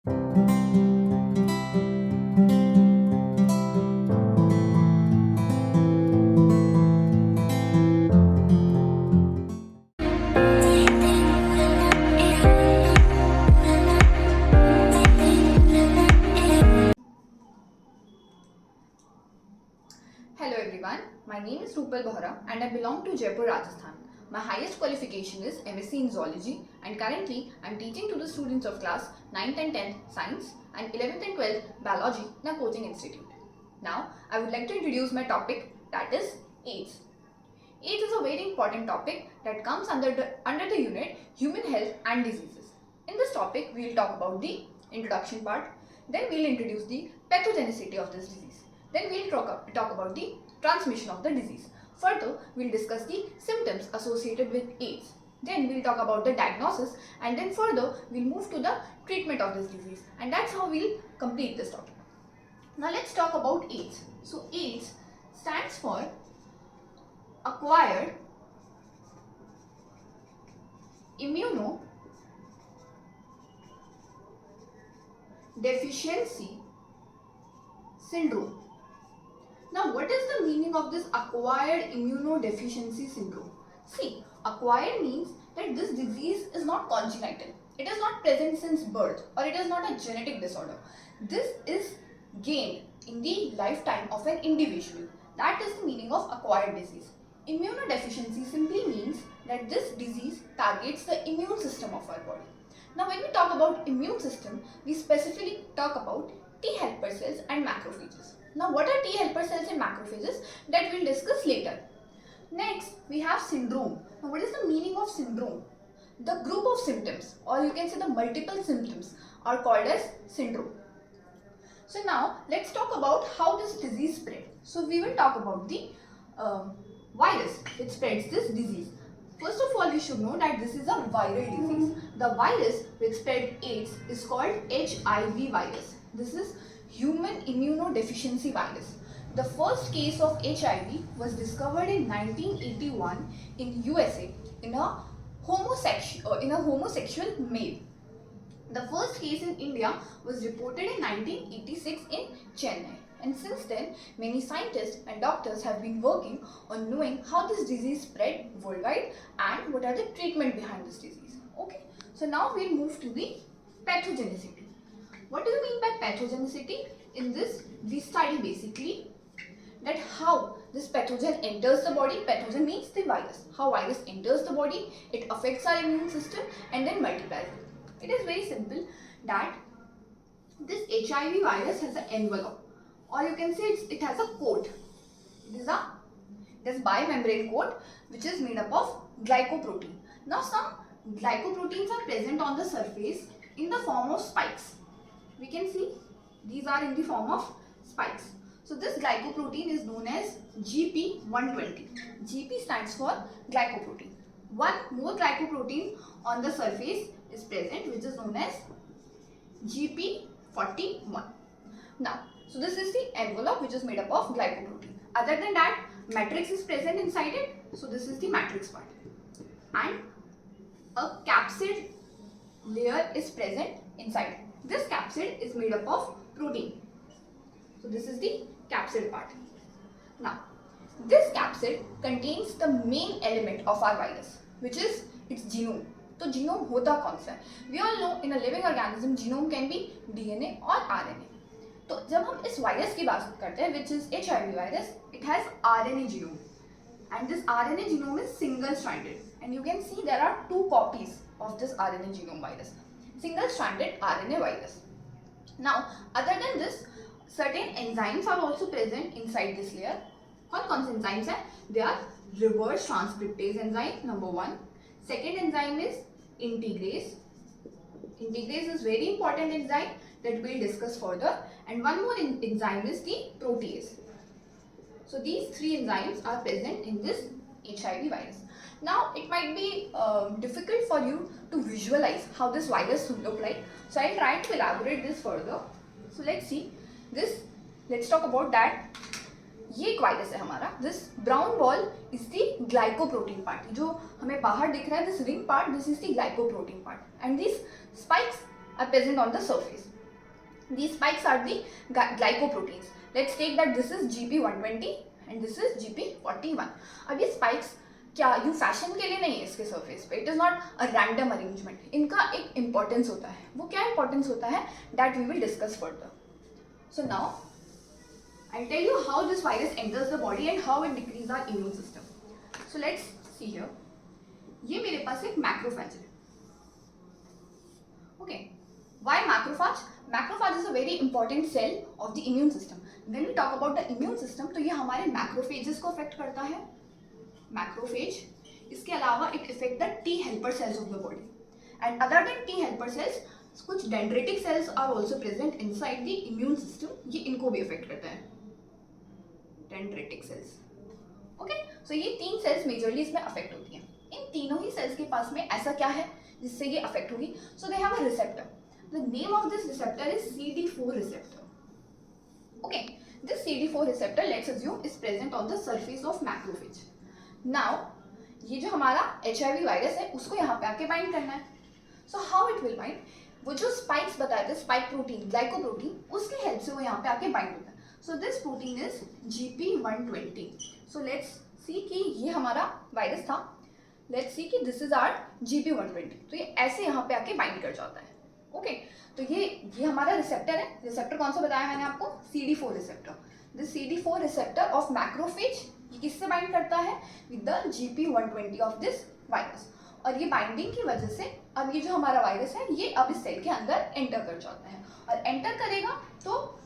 Hello everyone, my name is Rupal Bohra and I belong to Jaipur, Rajasthan. My highest qualification is MSc in Zoology and currently I am teaching to the students of class 9th and 10th Science and 11th and 12th Biology in a coaching institute. Now I would like to introduce my topic, that is AIDS. AIDS is a very important topic that comes under the unit Human Health and Diseases. In this topic we will talk about the introduction part, then we will introduce the pathogenicity of this disease. Then we will talk about the transmission of the disease. Further, we will discuss the symptoms associated with AIDS. Then we will talk about the diagnosis and then further we will move to the treatment of this disease, and that's how we will complete this topic. Now let's talk about AIDS. So AIDS stands for Acquired Immunodeficiency Syndrome. Now, what is the meaning of this acquired immunodeficiency syndrome? See, acquired means that this disease is not congenital. It is not present since birth or it is not a genetic disorder. This is gained in the lifetime of an individual. That is the meaning of acquired disease. Immunodeficiency simply means that this disease targets the immune system of our body. Now, when we talk about immune system, we specifically talk about T helper cells and macrophages. Now, what are T helper cells and macrophages? That we'll discuss later. Next, we have syndrome. Now, what is the meaning of syndrome? The group of symptoms, or you can say the multiple symptoms, are called as syndrome. So now, let's talk about how this disease spread. So we will talk about the virus which spreads this disease. First of all, we should know that this is a viral disease. The virus which spread AIDS is called HIV virus. This is human immunodeficiency virus. The first case of HIV was discovered in 1981 in USA in a homosexual male. The first case in India was reported in 1986 in Chennai. And since then, many scientists and doctors have been working on knowing how this disease spread worldwide and what are the treatment behind this disease. Okay, so now we'll move to the pathogenicity. What do you mean by pathogenicity? In this, we study basically that how this pathogen enters the body. Pathogen means the virus. How virus enters the body, it affects our immune system and then multiplies it. It is very simple that this HIV virus has an envelope, or you can say it has a coat. It is biomembrane coat which is made up of glycoprotein. Now some glycoproteins are present on the surface in the form of spikes. We can see these are in the form of spikes. So this glycoprotein is known as GP120. GP stands for glycoprotein. One more glycoprotein on the surface is present which is known as GP41. Now, so this is the envelope which is made up of glycoprotein. Other than that, matrix is present inside it. So this is the matrix part. And a capsid layer is present inside. This capsid is made up of protein. So this is the capsid part. Now, this capsid contains the main element of our virus, which is its genome. तो genome होता कौन सा है? We all know in a living organism genome can be DNA और RNA. तो जब हम इस वायरस की बात करते हैं, which is HIV virus, it has RNA genome, and this RNA genome is single-stranded, and you can see there are two copies of this RNA genome virus, single-stranded RNA virus. Now, other than this, certain enzymes are also present inside this layer. कौन से enzymes हैं? They are reverse transcriptase enzyme, number one. Second enzyme is integrase. Integrase is very important enzyme that we'll discuss further. And one more enzyme is the protease. So these three enzymes are present in this HIV virus. Now it might be difficult for you to visualize how this virus would look like. So I'll try to elaborate this further. So let's see this. Let's talk about that. ये एक virus है हमारा. This brown ball is the glycoprotein part. जो हमें बाहर दिख रहा है, this ring part, this is the glycoprotein part, and these spikes are present on the surface. These spikes are the glycoproteins. Let's take that this is GP120 and this is GP41. अब ये spikes क्या you fashion के लिए नहीं है इसके surface पे, it is not a random arrangement. इनका एक इंपॉर्टेंस होता है. वो क्या इंपॉर्टेंस होता है that we will discuss further. So now I tell you how this virus enters the body and how it decrease our immune system. So let's see here. ये मेरे पास एक मैक्रोफेज है. Okay, why macrophage? Macrophage is a very important cell of the immune system. When we talk about the immune system तो ये हमारे macrophages को affect करता है. मैक्रोफेज, इसके अलावा it effect the T helper cells of the body. And other than T helper cells कुछ dendritic cells are also present inside the immune system. ये इनको भी अफेक्ट करता है, डेंड्रेटिक सेल्स. ओके, सो ये 3 सेल्स मेजरली इसमें अफेक्ट होती हैं. इन तीनों ही सेल्स के पास में ऐसा क्या है जिससे ये अफेक्ट होगी? So they have a receptor. The name of this receptor is CD4 receptor. Okay, this CD4 receptor, let's assume, is present on the surface of macrophage. Now, ये जो हमारा HIV वायरस है उसको यहाँ पे आके बाइंड करना है. So how it will bind? वो जो स्पाइक्स बताए थे, स्पाइक प्रोटीन, ग्लाइकोप्रोटीन, उसकी हेल्प से वो यहाँ पे आके बाइंड होता है. So this protein is GP120. So let's see कि ये हमारा वायरस था. Let's see कि this is our GP120. तो ये ऐसे यहाँ पे आके बाइंड कर जाता है. ओके, तो ये हमारा रिसेप्टर है. रिसेप्टर कौन सा बताया मैंने आपको? CD4 receptor. This CD4 receptor of macrophage ये किससे बाइंड करता है? With the GP120 of this virus. और ये बाइंडिंग की वजह से अब ये जो हमारा वायरस है ये अब इस सेल के अंदर एंटर कर जाता है. और एंटर करेगा तो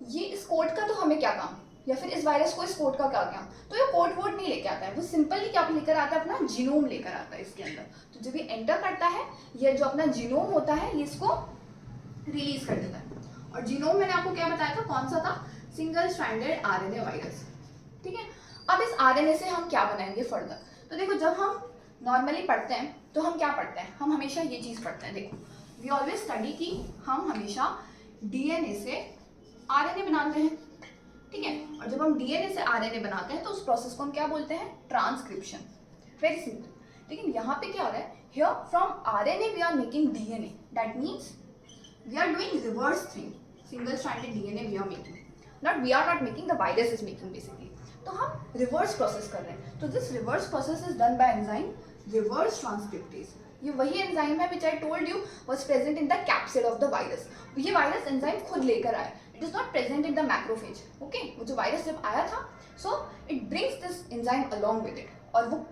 ये इस कोड का तो हमें क्या काम, या फिर इस वायरस को इस कोड का क्या काम? तो ये कोड वोड नहीं लेके आता है. वो सिंपली क्या लेकर आता है? अपना जीनोम लेकर आता है इसके अंदर. तो जब ये एंटर करता है ये जो अपना जीनोम होता है ये इसको रिलीज कर देता है. और जीनोम मैंने आपको क्या बताया था, कौन सा था? Single stranded RNA virus. ठीक है, अब इस RNA से हम क्या बनाएंगे फर्दर? तो देखो, जब हम नॉर्मली पढ़ते हैं तो हम क्या पढ़ते हैं? हम हमेशा ये चीज़ पढ़ते हैं. देखो, वी ऑलवेज स्टडी कि हम हमेशा DNA से RNA बनाते हैं. ठीक है, और जब हम DNA से RNA बनाते हैं तो उस प्रोसेस को हम क्या बोलते हैं? ट्रांसक्रिप्शन. Very simple. लेकिन यहाँ पे क्या हो रहा है? Here from RNA we are making DNA. That means we are doing reverse thing. Single stranded DNA we are making. We are not making, the virus is making basically. तो हम reverse process कर रहे हैं. तो this reverse process is done by enzyme reverse transcriptase. ये वही enzyme है which I told you was present in the capsid of the virus. ये वायरस एंजाइम खुद लेकर आया. It is not present in the macrophage. Okay? वो जो virus जब आया था, so it brings this enzyme along with it. और वो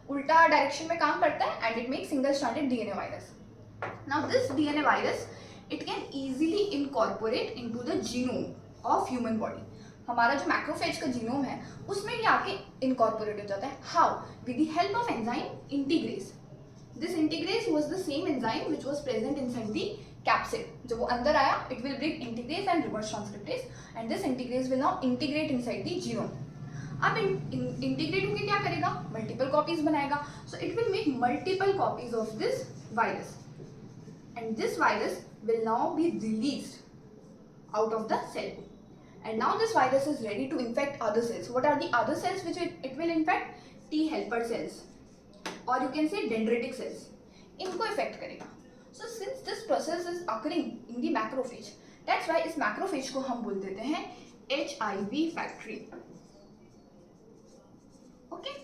उल्टा डायरेक्शन में काम करता है and it makes single stranded DNA virus. Now this DNA virus, it can easily incorporate into the genome of human body. हमारा जो मैक्रोफेज का जीनोम है उसमें ये आके इनकॉर्पोरेट हो जाता है. How? With the help of enzyme integrase. This integrase was the same enzyme which was present inside the capsid. जब वो अंदर आया it will break integrase and reverse transcriptase and this integrase will now integrate inside the genome. अब integrate होकर क्या करेगा? Multiple copies बनाएगा. So it will make multiple copies of this virus. And this virus will now be released out of the cell. And now this virus is ready to infect other cells. What are the other cells which it will infect? T helper cells, or you can say dendritic cells. इनको affect करेगा. So since this process is occurring in the macrophage, that's why इस macrophage को हम बोल देते हैं HIV factory. Okay?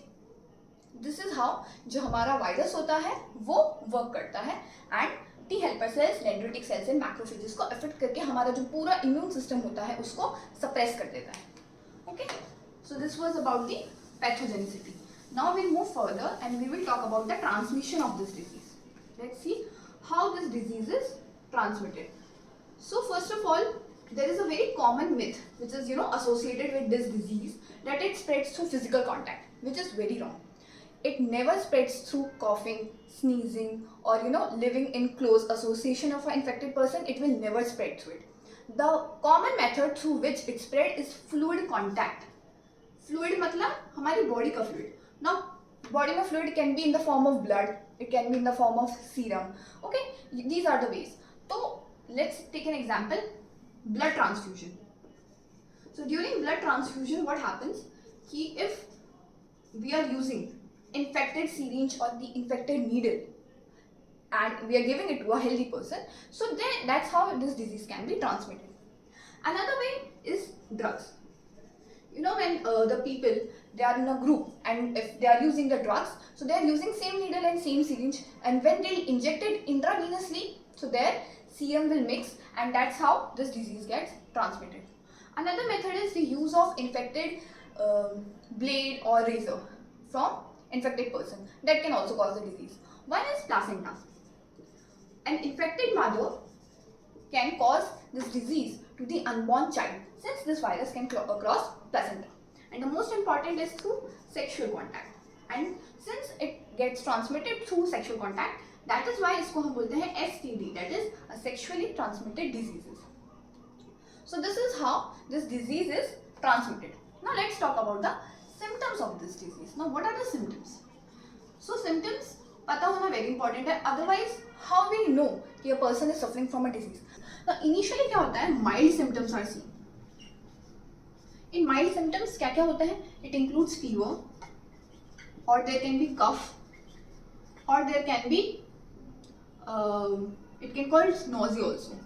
This is how जो हमारा वायरस होता है वो वर्क करता है and T helper sales, dendritic cells and macrophages को अफेक्ट करके हमारा जो पूरा इम्यून सिस्टम होता है उसको सप्रेस कर देता है. Okay, so this was about the pathogenicity. Now we move further and we will talk about the transmission of this disease. Let's see how this disease is transmitted. So first of all, there is a very common myth which is associated with this disease, that it spreads through physical contact, which is very wrong. It never spreads through coughing, sneezing, or living in close association of an infected person. It will never spread through it. The common method through which it spread is fluid contact. Fluid मतलब हमारी body का fluid. Now body में fluid can be in the form of blood, it can be in the form of serum. Okay, these are the ways. So let's take an example. Blood transfusion. So during blood transfusion what happens कि if we are using infected syringe or the infected needle, and we are giving it to a healthy person, so then that's how this disease can be transmitted. Another way is drugs. You know, when the people, they are in a group and if they are using the drugs, so they are using same needle and same syringe, and when they inject it intravenously, so their serum will mix, and that's how this disease gets transmitted. Another method is the use of infected blade or razor from infected person, that can also cause the disease. One is placenta. An infected mother can cause this disease to the unborn child, since this virus can cross placenta. And the most important is through sexual contact, and since it gets transmitted through sexual contact, that is why इसको हम बोलते हैं STD, that is a sexually transmitted diseases. So this is how this disease is transmitted. Now let's talk about the symptoms of this disease. Now what are the symptoms? So symptoms पता होना very important है, otherwise how we know कि a person is suffering from a disease. Now initially क्या होता है, mild symptoms are seen. In mild symptoms क्या क्या होता है? It includes fever, or there can be cough, or there can be it can cause nausea also.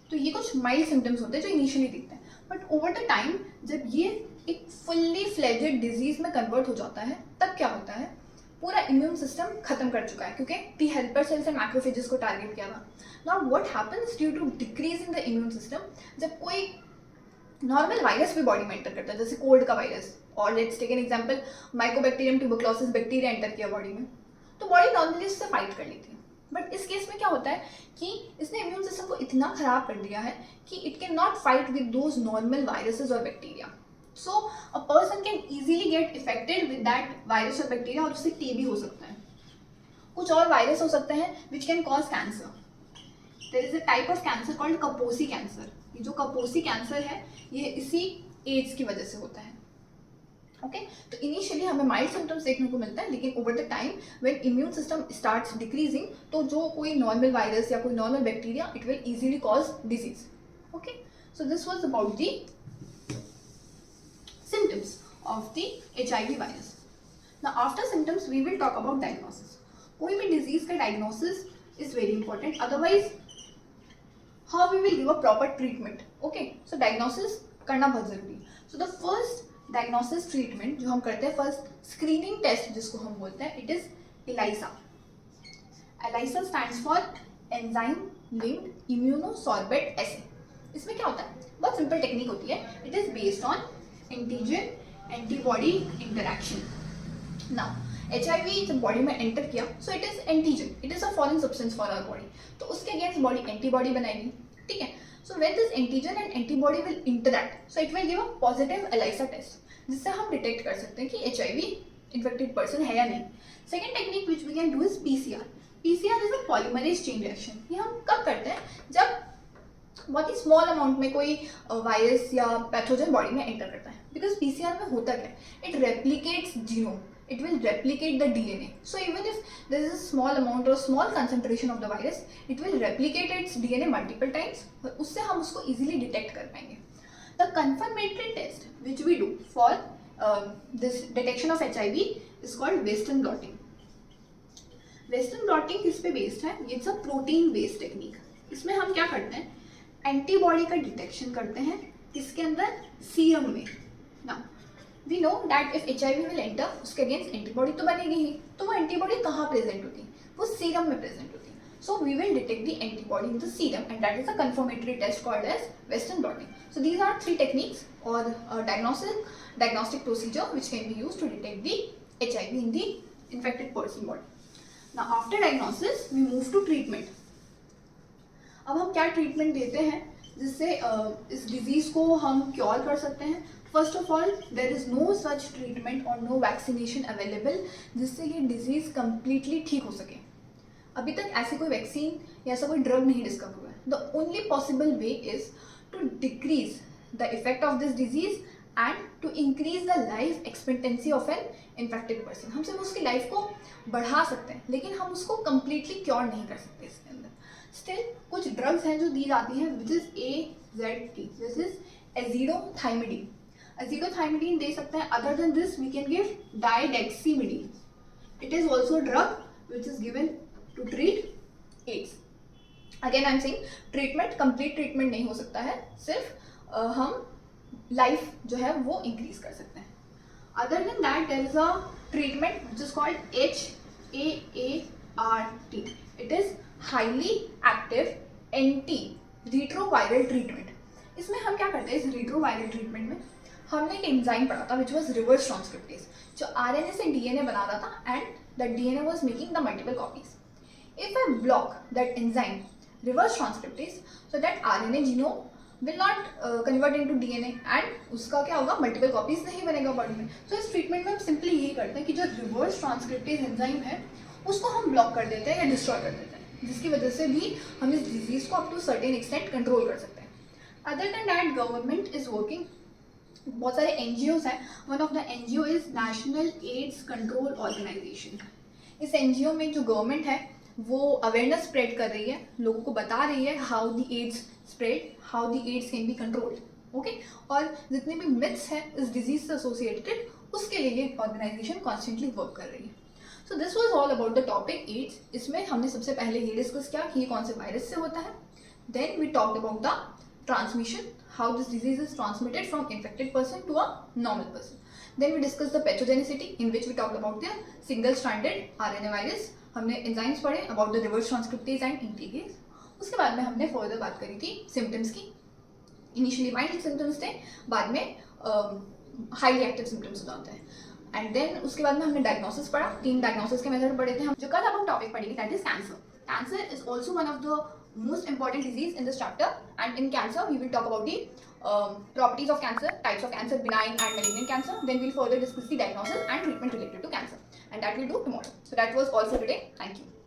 तो ये कुछ माइल्ड सिम्टम्स होते हैं जो इनिशियली दिखते हैं, बट ओवर द टाइम जब ये एक फुल्ली फ्लेजेड डिजीज में कन्वर्ट हो जाता है, तब क्या होता है, पूरा इम्यून सिस्टम खत्म कर चुका है क्योंकि T helper cells and macrophages को टारगेट किया था. Now what happens due to decrease in the immune system, जब कोई नॉर्मल वायरस भी बॉडी में एंटर करता है, जैसे कोल्ड का वायरस, और let's take an example mycobacterium tuberculosis bacteria enter किया बॉडी में, तो बॉडी नॉर्मली उससे फाइट कर लेती है. बट इस केस में क्या होता है कि इसने इम्यून सिस्टम को इतना खराब कर दिया है कि it can not fight with those normal viruses और bacteria. So a person can easily get affected with that virus और बैक्टीरिया, और उससे टीबी हो सकता है, कुछ और वायरस हो सकते हैं which can cause cancer. There is a type of cancer called Kaposi cancer. ये जो कपोसी कैंसर है ये इसी एड्स की वजह से होता है. ओके, तो इनिशियली हमें माइल्ड सिम्टम्स देखने को मिलता है, लेकिन over the time when immune system starts decreasing, तो जो कोई नॉर्मल वायरस या कोई normal bacteria, it will easily cause disease. Okay, so this was about the symptoms of the HIV virus. Now after symptoms we will talk about diagnosis. कोई भी disease का diagnosis is very important, otherwise how we will give a proper treatment. Okay, so diagnosis करना बहुत जरूरी. So the first diagnosis treatment जो हम करते हैं, first screening test जिसको हम बोलते हैं, it is ELISA. ELISA stands for Enzyme Linked Immunosorbent Assay. इसमें क्या होता है, बहुत सिंपल टेक्निक होती है. It is based on antigen antibody interaction. Now HIV जब बॉडी में एंटर किया, so it is antigen, it is a foreign substance for our body, तो उसके अगेंस्ट बॉडी एंटीबॉडी बनाएगी. ठीक है, so when this antigen and antibody will interact, so it will give a positive ELISA test, जिससे हम detect कर सकते हैं कि HIV इन्फेक्टेड पर्सन है या नहीं. Second technique which we can do is PCR. PCR is a polymerase chain reaction. ये हम कब करते हैं, जब बहुत ही स्मॉल अमाउंट में कोई वायरस या पैथोजन बॉडी में एंटर करता है. बिकॉज PCR में होता क्या है, it replicates genome, it will replicate the DNA. So even if there is a small amount or small concentration of the virus, it will replicate its DNA multiple times. और उससे हम उसको easily detect कर पाएंगे. The confirmatory test which we do for this detection of HIV is called Western blotting. Western blotting किस पे based है? It's a protein based technique. इसमें हम क्या करते हैं, एंटीबॉडी का डिटेक्शन करते हैं किसके अंदर, सीरम में. Now we know that if HIV will enter, उसके अगेंस्ट एंटीबॉडी तो बनेगी ही, तो वो एंटीबॉडी कहाँ प्रेजेंट होती है, वो सीरम में प्रेजेंट होती है. So we will detect the antibody in the serum and that is a confirmatory test called as western blotting. So these are 3 techniques और diagnostic procedure which can be used to detect the HIV in the infected person body. Now after diagnosis we move to treatment. अब हम क्या treatment देते हैं जिससे इस disease को हम क्योर कर सकते हैं. First of all, there is no such treatment और नो वैक्सीनेशन अवेलेबल जिससे ये डिजीज कम्प्लीटली ठीक हो सके. अभी तक ऐसी कोई वैक्सीन या ऐसा कोई ड्रग नहीं डिस्कवर हुआ है. The only possible way is to decrease the effect of this disease and to increase the life expectancy of an infected person. हम सिर्फ उसकी लाइफ को बढ़ा सकते हैं, लेकिन हम उसको कम्प्लीटली क्योर नहीं कर सकते. इसके अंदर स्टिल कुछ ड्रग्स हैं जो दी जाती हैं which is AZT, this is azidothymidine. Azidothymidine दे सकते हैं. Other than this we can give dideoxymidine. It is also drug which is given to treat AIDS. Again I am saying treatment complete treatment नहीं हो सकता है, सिर्फ हम life जो है वो इंक्रीज कर सकते हैं. Other than that there is a treatment which is called HAART. It is highly active anti retroviral treatment. इसमें हम क्या करते हैं, इस रिट्रोवायरल ट्रीटमेंट में हमने एक एंजाइम पढ़ा था विच वॉज रिवर्स ट्रांसक्रिप्टेज, जो RNA से DNA बनाता था and that DNA was making the multiple copies. If I block that enzyme reverse transcriptase so that RNA genome will not convert into DNA and उसका क्या होगा, multiple copies नहीं बनेगा body में. तो इस ट्रीटमेंट में हम सिंपली यही करते हैं कि जो रिवर्स ट्रांसक्रिप्टेज एंजाइम है उसको हम ब्लॉक कर देते हैं या डिस्ट्रॉय कर देते हैं, जिसकी वजह से भी हम इस डिजीज को up to certain extent control कर सकते हैं. अदर देन दैट गवर्नमेंट इज वर्किंग, बहुत सारे NGOs हैं. One of the NGO is national AIDS control organisation. इस NGO में जो गवर्नमेंट है वो अवेयरनेस स्प्रेड कर रही है, लोगों को बता रही है how the AIDS spread, how the AIDS can be controlled. Okay, और जितने भी मिथ्स हैं इस डिजीज से एसोसिएटेड उसके लिए ये ऑर्गेनाइजेशन कॉन्स्टेंटली वर्क कर रही है. So this was all about the topic AIDS. इसमें हमने सबसे पहले ये डिस्कस किया कि ये कौन से वायरस से होता है. Then we talked about the transmission, how this disease is transmitted from infected person to a normal person. Then we discussed the pathogenicity, in which we talked about the single-stranded RNA virus. हमने enzymes पढ़े about the reverse transcriptase and integrase. उसके बाद में हमने further बात करी थी symptoms की. Initially mild symptoms थे, बाद में highly active symptoms हो जाते हैं. And then उसके बाद में हमने diagnosis पढ़ा, 3 diagnosis के मेथड पढ़े थे हम. जो कल अब हम टॉपिक पढ़ेंगे that is cancer. Cancer is also one of the most important disease in this chapter, and in cancer we will talk about the properties of cancer, types of cancer, benign and malignant cancer. Then we'll further discuss the diagnosis and treatment related to cancer, and that we'll do tomorrow. So that was all for today. Thank you.